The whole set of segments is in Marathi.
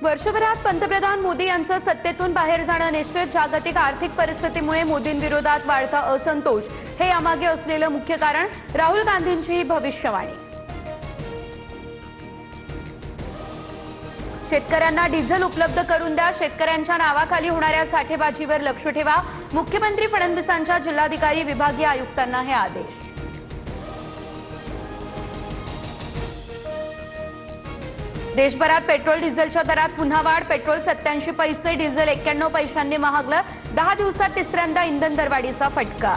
वर्षभरात पंतप्रधान मोदी यांचं सत्तेतून बाहेर जाणं निश्चित. जागतिक आर्थिक परिस्थितीमुळे मोदींविरोधात वाढता असंतोष हे यामागे असलेलं मुख्य कारण. राहुल गांधींची ही भविष्यवाणी. शेतकऱ्यांना डिझेल उपलब्ध करून द्या. शेतकऱ्यांच्या नावाखाली होणाऱ्या साठेबाजीवर लक्ष ठेवा. मुख्यमंत्री फडणवीसांच्या जिल्हाधिकारी विभागीय आयुक्तांना हे आदेश. देशभरात पेट्रोल डिझेलच्या दरात पुन्हा वाढ. पेट्रोल 87 पैसे, डिझेल 91 पैशांनी महागलं. 10 दिवसात तिसऱ्यांदा इंधन दरवाढीचा फटका.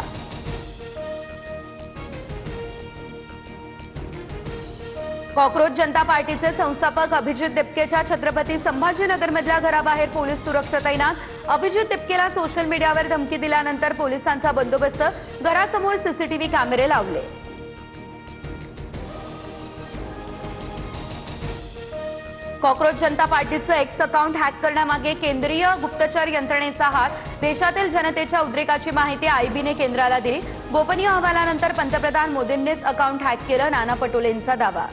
कॉकरोच जनता पार्टीचे संस्थापक अभिजित दिपकेच्या छत्रपती संभाजीनगरमधल्या घराबाहेर पोलीस सुरक्षा तैनात. अभिजित दिपकेला सोशल मीडियावर धमकी दिल्यानंतर पोलिसांचा बंदोबस्त. घरासमोर सीसीटीव्ही कॅमेरे लावले. कॉकरोच जनता पार्टीचं एक्स अकाउंट हॅक करण्यामागे केंद्रीय गुप्तचर यंत्रणेचा हात. देशातील जनतेच्या उद्रेकाची माहिती आयबीने केंद्राला दिली. गोपनीय अहवालानंतर पंतप्रधान मोदींनीच अकाउंट हॅक केलं, नाना पटोलेंचा दावा.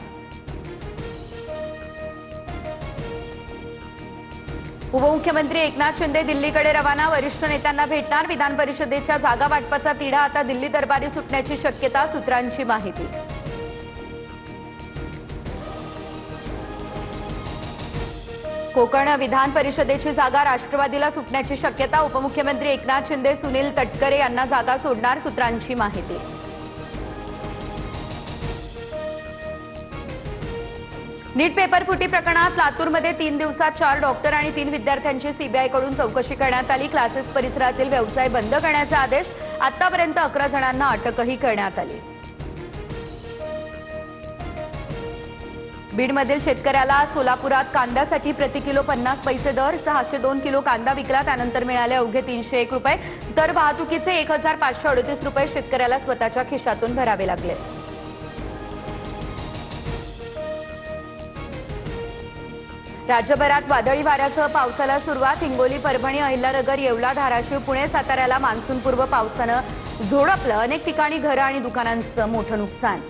उपमुख्यमंत्री एकनाथ शिंदे दिल्लीकडे रवाना. वरिष्ठ नेत्यांना भेटणार. विधान परिषदेच्या जागा वाटपाचा तिढा आता दिल्ली दरबारी सुटण्याची शक्यता, सूत्रांची माहिती. कोकण विधान परिषदेची जागा राष्ट्रवादीला सुटण्याची शक्यता. उपमुख्यमंत्री एकनाथ शिंदे सुनील तटकरे यांना जागा सोडणार, सूत्रांची माहिती. नीट पेपर फुटी प्रकरणात लातूरमध्ये 3 दिवसात 4 डॉक्टर आणि 3 विद्यार्थ्यांची सीबीआयकडून चौकशी करण्यात आली. क्लासेस परिसरातील व्यवसाय बंद करण्याचे आदेश. आतापर्यंत 11 जणांना अटकही करण्यात आली. बीडमधील शेतकऱ्याला सोलापुरात कांद्यासाठी प्रति किलो 50 पैसे दर. 602 किलो कांदा विकला, त्यानंतर मिळाले अवघे 301 रुपये. तर वाहतुकीचे 1538 रुपये शेतकऱ्याला स्वतःच्या खिशातून भरावे लागले. राज्यभरात वादळी वाऱ्यासह पावसाला सुरुवात. हिंगोली, परभणी, अहिल्यानगर, येवला, धाराशिव, पुणे, साताऱ्याला मान्सूनपूर्व पावसानं झोडपलं. अनेक ठिकाणी घरं आणि दुकानांचं मोठं नुकसान.